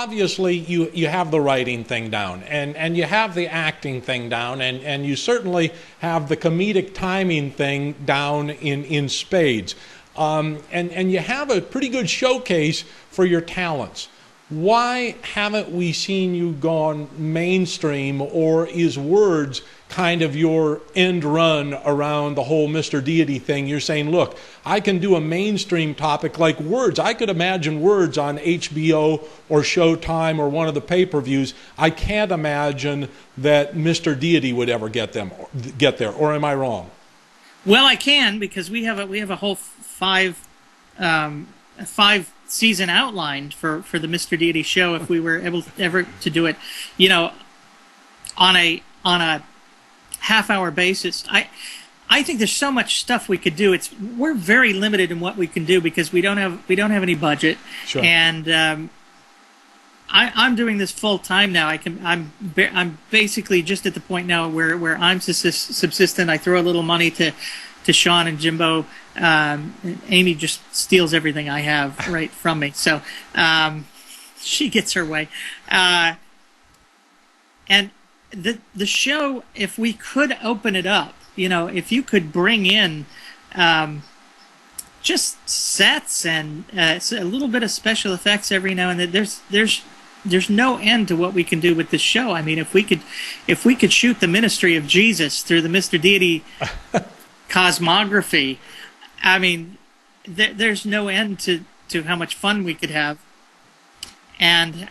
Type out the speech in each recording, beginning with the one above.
obviously you have the writing thing down, and you have the acting thing down, and you certainly have the comedic timing thing down in spades. And you have a pretty good showcase for your talents. Why haven't we seen you gone mainstream, or is Words kind of your end run around the whole Mr.Deity thing? You're saying, look, I can do a mainstream topic like Words. I could imagine Words on HBO or Showtime or one of the pay-per-views. I can't imagine that Mr.Deity would ever get there. Or am I wrong? Well, I can, because we have a whole five season outlined for the Mr.Deity show if we were able ever to do it, on a half-hour basis. I think there's so much stuff we could do. We're very limited in what we can do because we don't have any budget. Sure. And I'm doing this full time now. I'm basically just at the point now where I'm subsistent. I throw a little money to Sean and Jimbo. Amy just steals everything I have right from me. So she gets her way. And the show, if we could open it up, if you could bring in just sets and a little bit of special effects every now and then, there's no end to what we can do with this show. I mean, if we could shoot the ministry of Jesus through the Mr.Deity cosmography, I mean, there's no end to how much fun we could have, and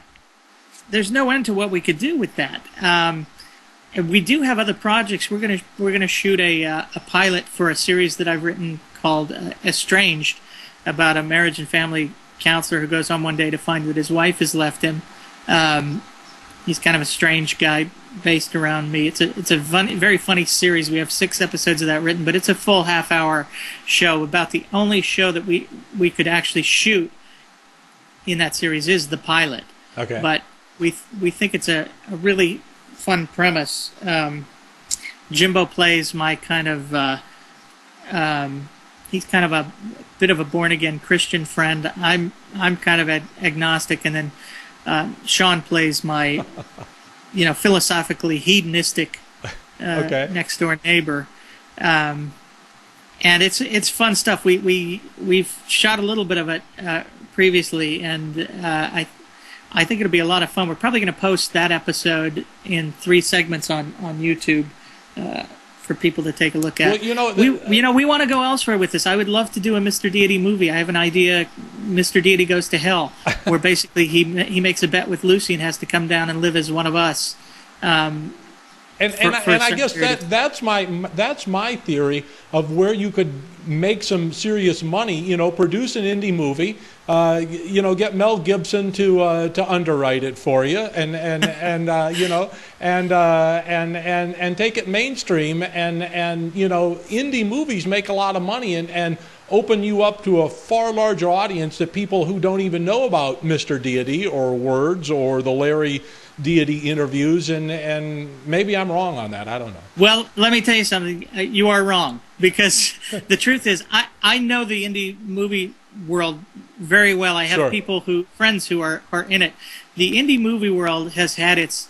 there's no end to what we could do with that. And we do have other projects. We're gonna shoot a pilot for a series that I've written called Estranged, about a marriage and family counselor who goes home one day to find that his wife has left him. He's kind of a strange guy based around me. It's a very funny series. We have 6 episodes of that written, but it's a full half-hour show. About the only show that we could actually shoot in that series is the pilot. Okay. But we think it's a really fun premise. Jimbo plays my kind of he's kind of a bit of a born-again Christian friend. I'm kind of agnostic, and then Sean plays my philosophically hedonistic next door neighbor. And it's fun stuff. We've shot a little bit of it previously, and I think it'll be a lot of fun. We're probably going to post that episode in 3 segments on YouTube for people to take a look at. Well, we want to go elsewhere with this. I would love to do a Mr.Deity movie. I have an idea. Mr.Deity Goes to Hell, where basically he makes a bet with Lucy and has to come down and live as one of us. And I guess that's my theory of where you could make some serious money. Produce an indie movie. Get Mel Gibson to underwrite it for you, and take it mainstream. And indie movies make a lot of money and open you up to a far larger audience of people who don't even know about Mr.Deity or Words or the Larry Deity interviews, and maybe I'm wrong on that. I don't know. Well, let me tell you something. You are wrong, because the truth is I know the indie movie world very well. I have friends who are in it. The indie movie world has had its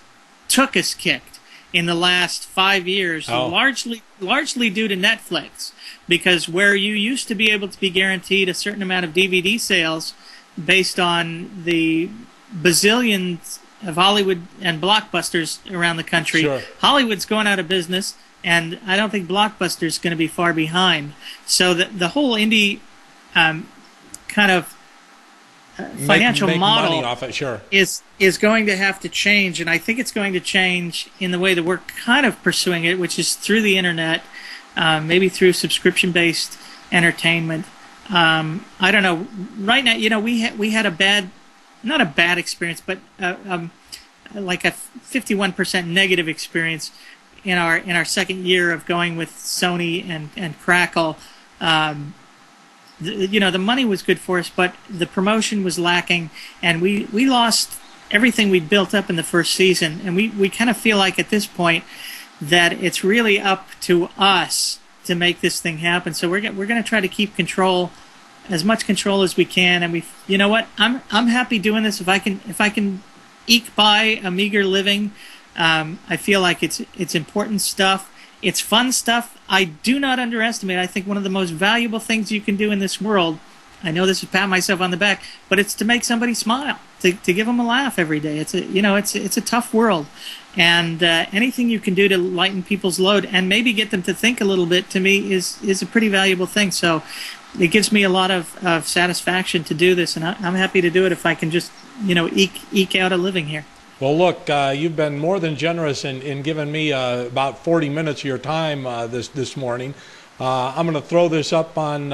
tuchus kicked in the last 5 years, largely due to Netflix, because where you used to be able to be guaranteed a certain amount of DVD sales based on the bazillions of Hollywood and blockbusters around the country. Sure. Hollywood's going out of business, and I don't think Blockbuster's going to be far behind. So the whole indie kind of financial make model money off it, sure, is going to have to change, and I think it's going to change in the way that we're kind of pursuing it, which is through the internet, maybe through subscription-based entertainment. I don't know. Right now, we had not a bad experience, but like a 51% negative experience in our second year of going with Sony and Crackle. The money was good for us, but the promotion was lacking, and we lost everything we'd built up in the first season. And we kind of feel like at this point that it's really up to us to make this thing happen. So we're going to try to keep as much control as we can. And you know what? I'm happy doing this if I can eke by a meager living. I feel like it's important stuff. It's fun stuff. I do not underestimate. I think one of the most valuable things you can do in this world, I know this is pat myself on the back, but it's to make somebody smile, to give them a laugh every day. It's a tough world, and anything you can do to lighten people's load and maybe get them to think a little bit, to me, is a pretty valuable thing. So it gives me a lot of satisfaction to do this, and I'm happy to do it if I can just eke out a living here. Well, look, you've been more than generous in giving me about 40 minutes of your time this morning. I'm going to throw this up on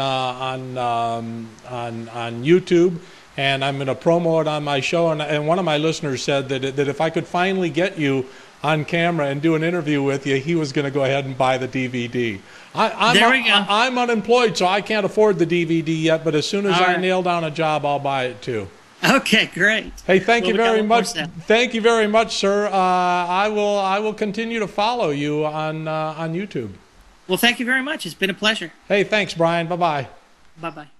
YouTube, and I'm going to promo it on my show. And one of my listeners said that if I could finally get you on camera and do an interview with you, he was going to go ahead and buy the DVD. There we go. I'm unemployed, so I can't afford the DVD yet. But as soon as I right. nail down a job, I'll buy it too. Okay, great. Hey, thank you very much. Step. Thank you very much, sir. I will continue to follow you on YouTube. Well, thank you very much. It's been a pleasure. Hey, thanks, Brian. Bye-bye. Bye-bye.